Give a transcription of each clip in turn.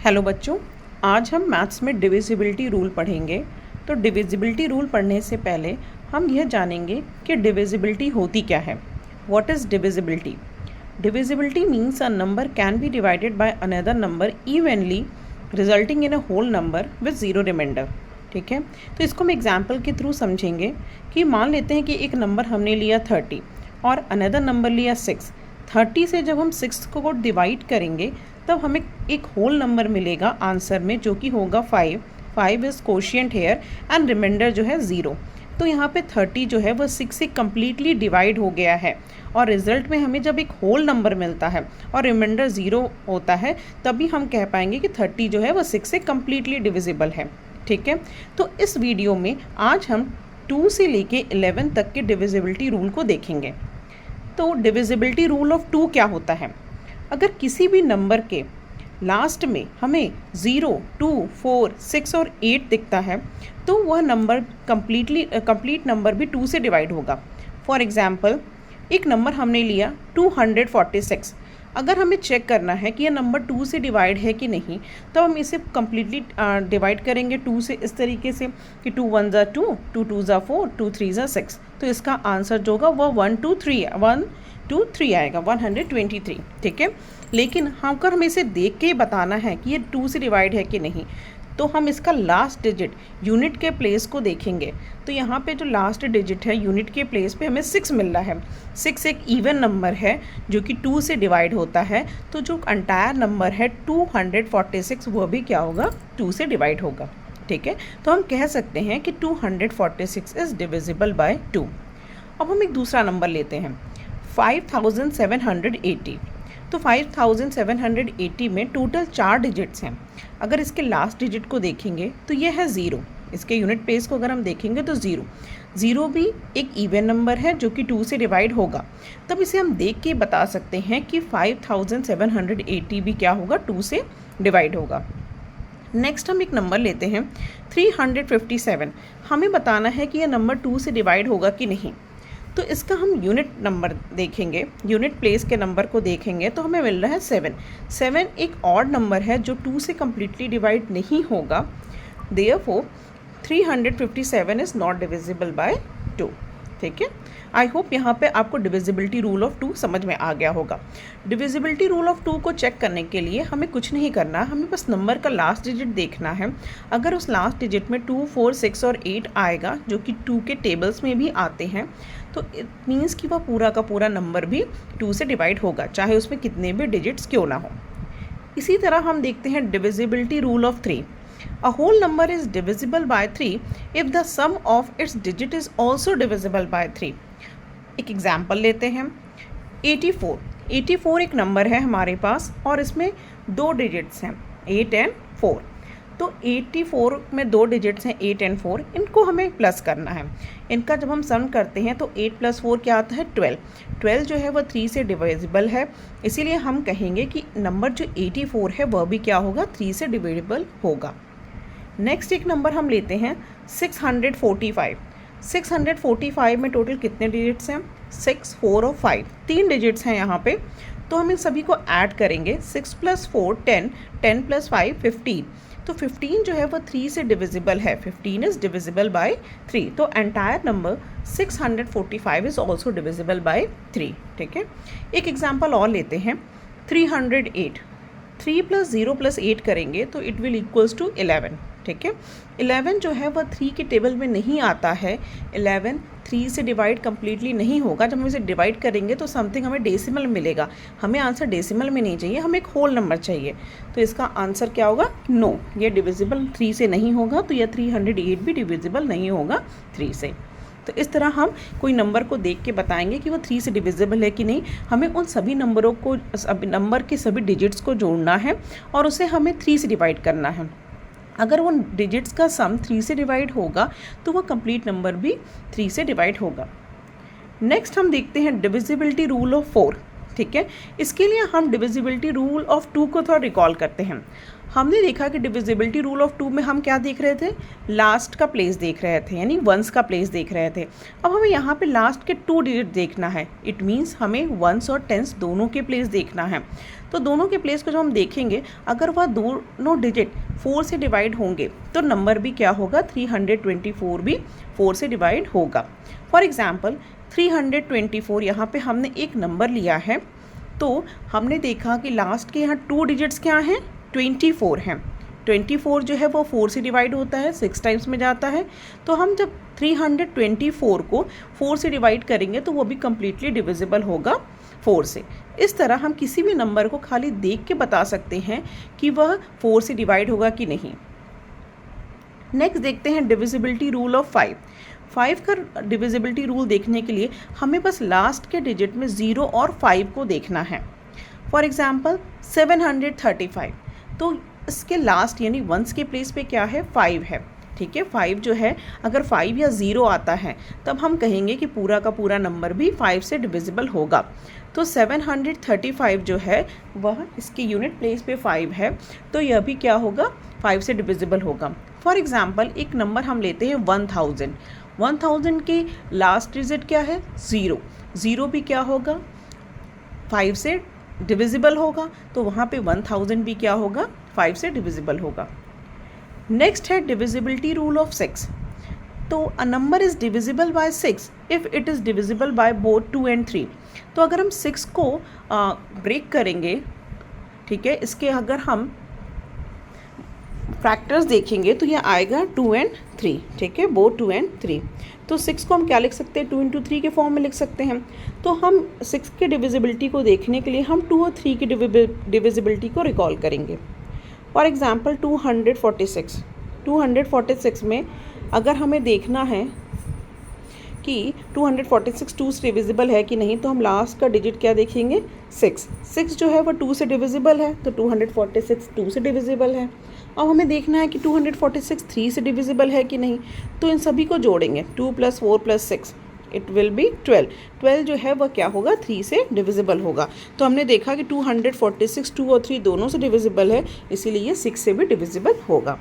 Hello बच्चों, आज हम मैथ्स में डिविजिबिलिटी रूल पढ़ेंगे। तो डिविजिबिलिटी रूल पढ़ने से पहले हम यह जानेंगे कि डिविजिबिलिटी होती क्या है। What is divisibility? Divisibility means a number can be divided by another number evenly resulting in a whole number with zero remainder. ठीक है, तो इसको हम एग्जाम्पल के थ्रू समझेंगे कि मान लेते हैं कि एक नंबर हमने लिया 30 और अनदर नंबर लिया 6। 30 से जब हम 6 को डिवाइड करेंगे तब हमें एक होल नंबर मिलेगा आंसर में, जो कि होगा 5। 5 is quotient here and remainder जो है 0। तो यहाँ पे 30 जो है वह 6 से कम्प्लीटली डिवाइड हो गया है और रिजल्ट में हमें जब एक होल नंबर मिलता है और रिमाइंडर 0 होता है तभी हम कह पाएंगे कि 30 जो है वह 6 से कम्प्लीटली डिविजिबल है। ठीक है, तो इस वीडियो में आज हम 2 से लेके 11 तक के डिविजिबिलिटी रूल को देखेंगे। तो डिविजिबिलिटी रूल ऑफ 2 क्या होता है? अगर किसी भी नंबर के लास्ट में हमें 0, 2, 4, 6 और 8 दिखता है तो वह नंबर कंप्लीट नंबर भी 2 से डिवाइड होगा। फॉर एग्जांपल, एक नंबर हमने लिया 246। अगर हमें चेक करना है कि यह नंबर 2 से डिवाइड है कि नहीं, तो हम इसे कम्प्लीटली डिवाइड करेंगे 2 से, इस तरीके से कि 2 1 ज़ा 2, 2 2 ज़ा 4, 2 3 ज़ा 6। तो इसका आंसर जो होगा वह 1 2 3 आएगा, 123। ठीक है, लेकिन अगर हमें इसे देख के बताना है कि ये 2 से डिवाइड है कि नहीं, तो हम इसका लास्ट डिजिट यूनिट के प्लेस को देखेंगे। तो यहाँ पे जो लास्ट डिजिट है यूनिट के प्लेस पे हमें 6 मिल रहा है। 6 एक इवन नंबर है जो कि 2 से डिवाइड होता है, तो जो एंटायर नंबर है 246 वह भी क्या होगा, 2 से डिवाइड होगा। ठीक है, तो हम कह सकते हैं कि 246 इज़ डिविजिबल बाय 2। अब हम एक दूसरा नंबर लेते हैं 5780। तो 5780 में टोटल 4 डिजिट्स हैं। अगर इसके लास्ट डिजिट को देखेंगे तो ये है 0। इसके यूनिट प्लेस को अगर हम देखेंगे तो 0 भी एक इवन नंबर है जो कि 2 से डिवाइड होगा। तब इसे हम देख के बता सकते हैं कि 5780 भी क्या होगा, 2 से डिवाइड होगा। नेक्स्ट हम एक नंबर लेते हैं 357। हमें बताना है कि यह नंबर 2 से डिवाइड होगा कि नहीं। तो इसका हम यूनिट नंबर देखेंगे, यूनिट प्लेस के नंबर को देखेंगे तो हमें मिल रहा है 7 एक ऑड नंबर है जो 2 से कम्प्लीटली डिवाइड नहीं होगा। Therefore 357 is not divisible by 2। ठीक है, आई होप यहाँ पे आपको डिविजिबिलिटी रूल ऑफ 2 समझ में आ गया होगा। डिविजिबिलिटी रूल ऑफ 2 को चेक करने के लिए हमें कुछ नहीं करना, हमें बस नंबर का लास्ट डिजिट देखना है। अगर उस लास्ट डिजिट में 2, 4, 6 और 8 आएगा, जो कि 2 के टेबल्स में भी आते हैं, तो इट मीन्स कि वह पूरा का पूरा नंबर भी 2 से डिवाइड होगा, चाहे उसमें कितने भी डिजिट्स क्यों ना हो। इसी तरह हम देखते हैं divisibility rule of 3। A whole number is divisible by 3 if the sum of its digit is also divisible by 3. एक एग्जाम्पल लेते हैं 84 एक नंबर है हमारे पास और इसमें 2 डिजिट्स हैं 8 एंड 4। तो 84 में 2 डिजिट्स हैं 8 एंड 4, इनको हमें प्लस करना है। इनका जब हम सम करते हैं तो 8 + 4 क्या आता है, 12 जो है वह 3 से डिविजिबल है, इसीलिए हम कहेंगे कि नंबर जो 84 है वह भी क्या होगा, 3 से डिविजिबल होगा। नेक्स्ट एक नंबर हम लेते हैं 645। 645 में टोटल कितने डिजिट्स हैं, 6, 4 और 5, 3 डिजिट्स हैं यहाँ पे। तो हम इन सभी को ऐड करेंगे, 6 + 4 10, 10 + 5 15। तो 15 जो है वह 3 से डिविजिबल है, 15 इज़ डिविजिबल बाय 3। तो entire number 645 is also divisible by 3। ठीक है, एक एग्जाम्पल और लेते हैं 308। 3 + 0 + 8 करेंगे तो इट विल इक्वल्स टू 11। ठीक है, 11 जो है वह 3 के टेबल में नहीं आता है। 11 3 से डिवाइड कम्प्लीटली नहीं होगा। जब हम इसे डिवाइड करेंगे तो समथिंग हमें डेसिमल मिलेगा। हमें आंसर डेसिमल में नहीं चाहिए, हमें एक होल नंबर चाहिए। तो इसका आंसर क्या होगा, नो, ये डिविजिबल 3 से नहीं होगा। तो यह 308 भी डिविजिबल नहीं होगा 3 से। तो इस तरह हम कोई नंबर को देख के बताएंगे कि वो 3 से डिविजिबल है कि नहीं। हमें उन सभी नंबरों को, नंबर के सभी डिजिट्स को जोड़ना है और उसे हमें 3 से डिवाइड करना है। अगर वो डिजिट्स का सम 3 से डिवाइड होगा तो वह कंप्लीट नंबर भी 3 से डिवाइड होगा। नेक्स्ट हम देखते हैं डिविजिबिलिटी रूल ऑफ 4। ठीक है। इसके लिए हम डिविजिबिलिटी रूल ऑफ 2 को थोड़ा रिकॉल करते हैं। हमने देखा कि डिविजिबिलिटी रूल ऑफ 2 में हम क्या देख रहे थे, लास्ट का प्लेस देख रहे थे, यानी वंस का प्लेस देख रहे थे। अब हमें यहाँ पे लास्ट के 2 डिजिट देखना है। इट मीन्स हमें वंस और टेंस दोनों के प्लेस देखना है। तो दोनों के प्लेस को जब हम देखेंगे, अगर वह दोनों डिजिट 4 से डिवाइड होंगे तो नंबर भी क्या होगा, 324 भी 4 से डिवाइड होगा। फॉर एग्जाम्पल 324 यहाँ पे हमने एक नंबर लिया है, तो हमने देखा कि लास्ट के यहाँ 2 डिजिट्स क्या हैं, 24 हैं। 24 जो है वो 4 से डिवाइड होता है, 6 टाइम्स में जाता है। तो हम जब 324 को 4 से डिवाइड करेंगे तो वो भी कम्प्लीटली डिविजिबल होगा 4 से। इस तरह हम किसी भी नंबर को खाली देख के बता सकते हैं कि वह 4 से डिवाइड होगा कि नहीं। नेक्स्ट देखते हैं डिविजिबिलिटी रूल ऑफ 5। 5 का डिविजिबिलिटी रूल देखने के लिए हमें बस लास्ट के डिजिट में 0 और 5 को देखना है। फॉर एग्जाम्पल 735, तो इसके लास्ट यानी वंस के प्लेस पे क्या है, 5 है। ठीक है, 5 जो है, अगर 5 या 0 आता है तब हम कहेंगे कि पूरा का पूरा नंबर भी 5 से डिविजिबल होगा। तो 735 जो है वह इसके यूनिट प्लेस पे 5 है, तो यह भी क्या होगा, 5 से डिविजिबल होगा। फॉर एग्जाम्पल एक नंबर हम लेते हैं 1000। 1000 के लास्ट डिजिट क्या है, 0। 0 भी क्या होगा, 5 से डिविजिबल होगा, तो वहाँ पे 1000 भी क्या होगा, 5 से डिविजिबल होगा। नेक्स्ट है डिविजिबिलिटी रूल ऑफ 6। तो a number is divisible by 6 if it is divisible by both 2 and 3। तो अगर हम 6 को ब्रेक करेंगे, ठीक है, इसके अगर हम फैक्टर्स देखेंगे तो यह आएगा 2 and 3, ठीक है, बोथ 2 and 3। तो 6 को हम क्या लिख सकते हैं, 2 into 3 के फॉर्म में लिख सकते हैं। तो हम 6 के डिविजिबिलिटी को देखने के लिए हम 2 और 3 की डिविजिबिलिटी को रिकॉल करेंगे। फॉर एग्जांपल 246 में अगर हमें देखना है कि 246 2 से डिविजिबल है कि नहीं, तो हम लास्ट का डिजिट क्या देखेंगे, 6 जो है वो 2 से डिविजिबल है, तो 246 2 से डिविजिबल है। अब हमें देखना है कि 246 3 से डिविजिबल है कि नहीं, तो इन सभी को जोड़ेंगे, 2 + 4 + 6 इट विल बी 12। 12 जो है वह क्या होगा, 3 से डिविजिबल होगा। तो हमने देखा कि 246 2 और 3 दोनों से डिविजिबल है, इसीलिए ये 6 से भी डिविजिबल होगा।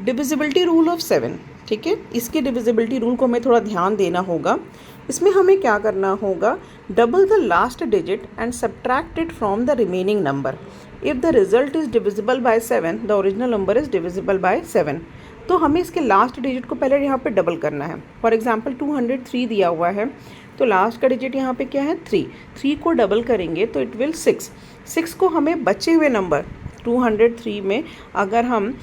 डिविजिबिलिटी रूल ऑफ 7, ठीक है, इसके डिविजिबिलिटी रूल को हमें थोड़ा ध्यान देना होगा। इसमें हमें क्या करना होगा, double the last digit and subtract it from the remaining number. If the result is divisible by 7 the original number is divisible by 7। तो हमें इसके लास्ट डिजिट को पहले यहाँ पे डबल करना है। फॉर एग्जांपल 203 दिया हुआ है, तो लास्ट का डिजिट यहाँ पे क्या है, 3 को डबल करेंगे तो इट विल 6 को हमें बचे हुए नंबर 203 में अगर हम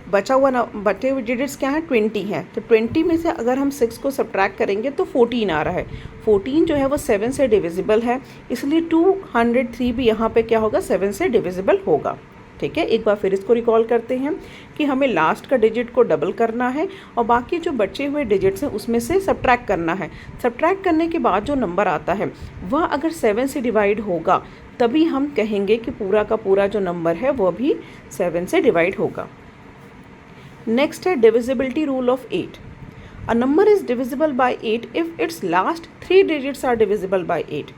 बचे हुए डिजिट्स क्या है, 20 है, तो 20 में से अगर हम 6 को सब्ट्रैक्ट करेंगे तो 14 आ रहा है। 14 जो है वो 7 से डिविजिबल है, इसलिए 203 भी यहाँ पे क्या होगा, 7 से डिविजिबल होगा। ठीक है, एक बार फिर इसको रिकॉल करते हैं कि हमें लास्ट का डिजिट को डबल करना है और बाकी जो बचे हुए डिजिट्स हैं उसमें से सब्ट्रैक्ट करना है। सब्ट्रैक्ट करने के बाद जो नंबर आता है वह अगर 7 से डिवाइड होगा तभी हम कहेंगे कि पूरा का पूरा जो नंबर है वह भी 7 से डिवाइड होगा। नेक्स्ट है divisibility rule of 8। A number is divisible by 8 if its last 3 digits are divisible by 8।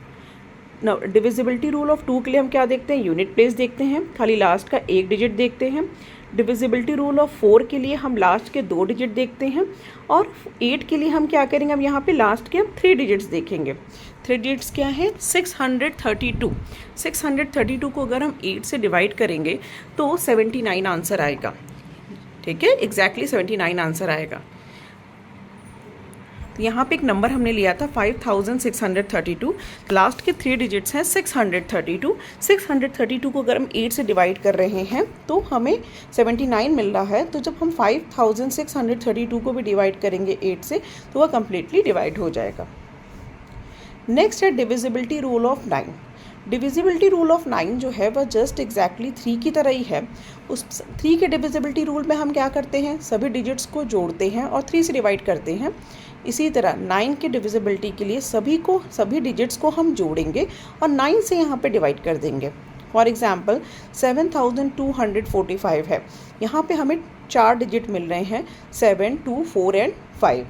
Divisibility rule of 2 के लिए हम क्या देखते हैं, यूनिट प्लेस देखते हैं, खाली लास्ट का एक डिजिट देखते हैं। डिविजिबिलिटी रूल ऑफ 4 के लिए हम लास्ट के 2 डिजिट देखते हैं और 8 के लिए हम क्या करेंगे, हम यहाँ पे लास्ट के हम 3 डिजिट्स देखेंगे। 3 डिजिट्स क्या है, 632। 632 को अगर हम 8 से डिवाइड करेंगे तो 79 आंसर आएगा। ठीक है, एग्जैक्टली 79 आंसर आएगा। तो यहाँ पे एक नंबर हमने लिया था 5632, लास्ट के 3 डिजिट्स हैं 632। 632 को अगर हम 8 से डिवाइड कर रहे हैं तो हमें 79 मिल रहा है। तो जब हम 5632 को भी डिवाइड करेंगे 8 से तो वह कम्प्लीटली डिवाइड हो जाएगा। नेक्स्ट है divisibility rule of 9। Divisibility rule of 9 जो है वह जस्ट एग्जैक्टली 3 की तरह ही है। उस 3 के डिविजिबिलिटी रूल में हम क्या करते हैं, सभी डिजिट्स को जोड़ते हैं और 3 से डिवाइड करते हैं। इसी तरह 9 के डिविजिबिलिटी के लिए सभी डिजिट्स को हम जोड़ेंगे और 9 से यहाँ पे डिवाइड कर देंगे। फॉर एग्जांपल 7245 है, यहाँ पे हमें 4 डिजिट मिल रहे हैं, 7 2 4 एंड 5।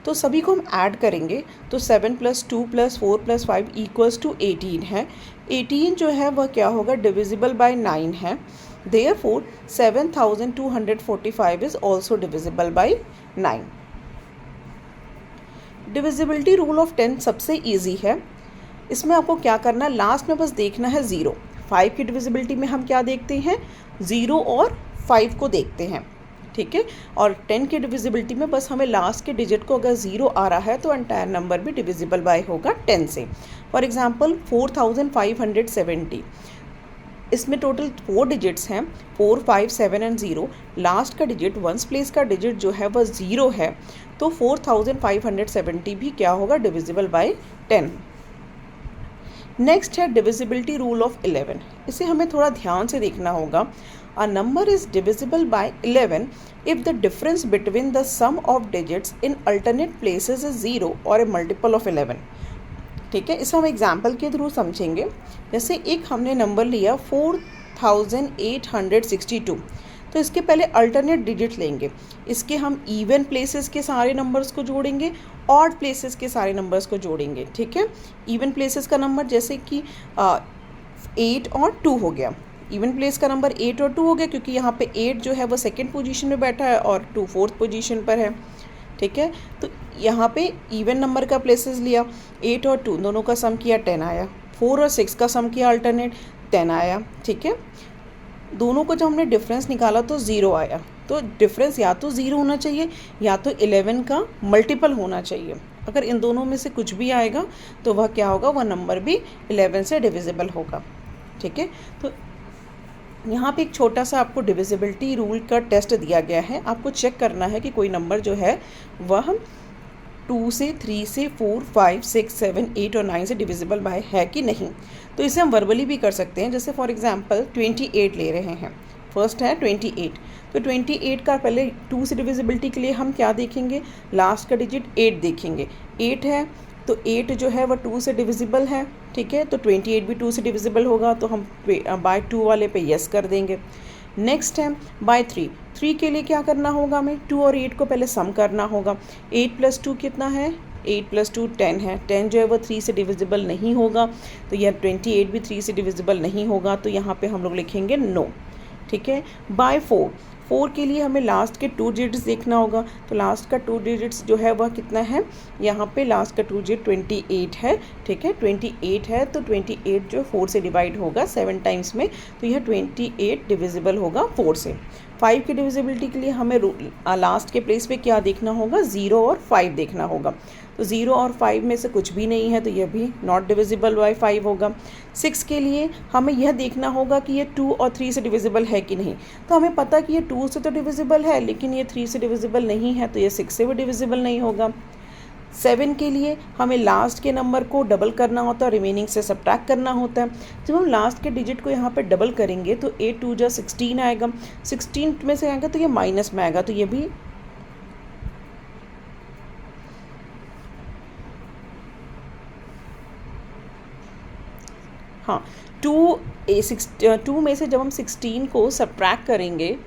तो सभी को हम ऐड करेंगे तो 7 + 2 + 4 + 5 = 18 है। 18 जो है वह क्या होगा, डिविजिबल बाय 9 है। Therefore 7245 is also divisible by 9। Divisibility rule of 10 सबसे ईजी है। इसमें आपको क्या करना है, लास्ट में बस देखना है 0। 5 की डिविजिबिलिटी में हम क्या देखते हैं, 0 और 5 को देखते हैं, ठीक है। और 10 की डिविजिबिलिटी में बस हमें लास्ट के डिजिट को अगर 0 आ रहा है तो एंटायर नंबर भी डिविजिबल बाय होगा 10 से। फॉर एग्जांपल 4570, इसमें टोटल 4 डिजिट्स हैं, 4, 5, 7 एंड 0। लास्ट का डिजिट, वंस प्लेस का डिजिट जो है वह 0 है, तो 4570 भी क्या होगा, डिविजिबल बाय 10। नेक्स्ट है डिविजिबिलिटी रूल ऑफ 11। इसे हमें थोड़ा ध्यान से देखना होगा। A number is divisible by 11 if the difference between the sum of digits in alternate places is 0 or a multiple of 11। ठीक है, इसे हम एग्जाम्पल के थ्रू समझेंगे। जैसे एक हमने नंबर लिया 4862, तो इसके पहले अल्टरनेट डिजिट लेंगे। इसके हम इवन प्लेसेस के सारे नंबर्स को जोड़ेंगे, ऑड प्लेसेस के सारे नंबर्स को जोड़ेंगे, ठीक है। इवन प्लेसेस का नंबर जैसे कि 8 और 2 हो गया। इवन प्लेस का नंबर 8 और 2 हो गया क्योंकि यहाँ पे 8 जो है वो सेकेंड पोजीशन में बैठा है और 2 फोर्थ पोजीशन पर है, ठीक है। तो यहाँ पे इवन नंबर का प्लेसेस लिया, 8 और 2 दोनों का सम किया 10 आया, 4 और 6 का सम किया अल्टरनेट 10 आया, ठीक है। दोनों को जब हमने डिफरेंस निकाला तो 0 आया। तो डिफरेंस या तो 0 होना चाहिए या तो 11 का मल्टीपल होना चाहिए। अगर इन दोनों में से कुछ भी आएगा तो वह क्या होगा, वह नंबर भी 11 से डिविजिबल होगा, ठीक है। तो यहाँ पे एक छोटा सा आपको डिविजिबिलिटी रूल का टेस्ट दिया गया है। आपको चेक करना है कि कोई नंबर जो है वह 2 से, 3 से, 4, 5, 6, 7, 8 और 9 से डिविजिबल बाय है कि नहीं। तो इसे हम वर्बली भी कर सकते हैं। जैसे फॉर एग्जांपल 28 ले रहे हैं, फर्स्ट है 28। तो 28 का पहले 2 से डिविजिबिलिटी के लिए हम क्या देखेंगे, लास्ट का डिजिट 8 देखेंगे। 8 है तो 8 जो है वह 2 से डिविजिबल है, ठीक है। तो 28 भी 2 से डिविजिबल होगा, तो हम बाय 2 वाले पे यस कर देंगे। नेक्स्ट है बाय 3। 3 के लिए क्या करना होगा, हमें 2 और 8 को पहले सम करना होगा। 8 + 2 कितना है, 8 + 2 10 है। 10 जो है वो 3 से डिविजिबल नहीं होगा, तो यह 28 भी 3 से डिविजिबल नहीं होगा, तो यहाँ पे हम लोग लिखेंगे नो, ठीक है। बाय 4 के लिए हमें लास्ट के 2 डिजिट्स देखना होगा। तो लास्ट का 2 डिजिट्स जो है वह कितना है, यहाँ पे लास्ट का 2 डिजिट 28 है, ठीक है। 28 है तो 28 जो 4 से डिवाइड होगा 7 टाइम्स में, तो यह 28 डिविजिबल होगा 4 से। 5 की डिविजिबिलिटी के लिए हमें लास्ट के प्लेस पे क्या देखना होगा, 0 और 5 देखना होगा। तो 0 और 5 में से कुछ भी नहीं है, तो यह भी नॉट डिविजिबल बाय 5 होगा। 6 के लिए हमें यह देखना होगा कि ये 2 और 3 से डिविजिबल है कि नहीं। तो हमें पता कि ये 2 से तो डिविजिबल है, लेकिन ये 3 से डिविजिबल नहीं है, तो ये 6 से भी डिविजिबल नहीं होगा। 7 के लिए हमें लास्ट के नंबर को डबल करना होता है, रिमेनिंग से सब्ट्रैक्ट करना होता है। जब हम लास्ट के डिजिट को यहाँ पे डबल करेंगे तो 8 2 जा 16 आएगा, 16 में से आएगा तो ये माइनस में आएगा, तो ये भी हाँ 2 में से जब हम 16 को सब्ट्रैक्ट करेंगे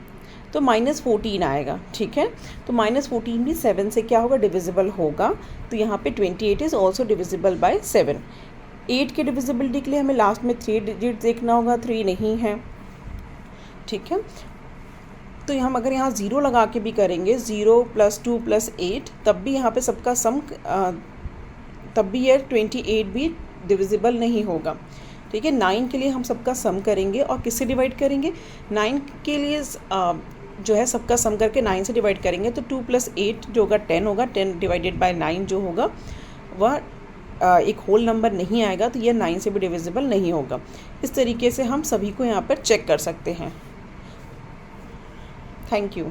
तो -14 आएगा, ठीक है। तो -14 भी 7 से क्या होगा, डिविजिबल होगा। तो यहाँ पे 28 इज़ ऑल्सो डिविजिबल बाय 7। 8 की डिविजिबिलिटी के लिए हमें लास्ट में 3 डिजिट देखना होगा, 3 नहीं है, ठीक है। तो हम अगर यहाँ 0 लगा के भी करेंगे, 0 + 2 + 8, तब भी यहाँ पे सबका सम तब भी ये 28 भी डिविजिबल नहीं होगा, ठीक है। 9 के लिए हम सबका सम करेंगे और किससे डिवाइड करेंगे, 9 के लिए जो है सबका सम करके 9 से डिवाइड करेंगे, तो 2 + 8 जो होगा 10 होगा। 10 डिवाइडेड बाय 9 जो होगा वह एक होल नंबर नहीं आएगा, तो यह 9 से भी डिविजिबल नहीं होगा। इस तरीके से हम सभी को यहाँ पर चेक कर सकते हैं। Thank you.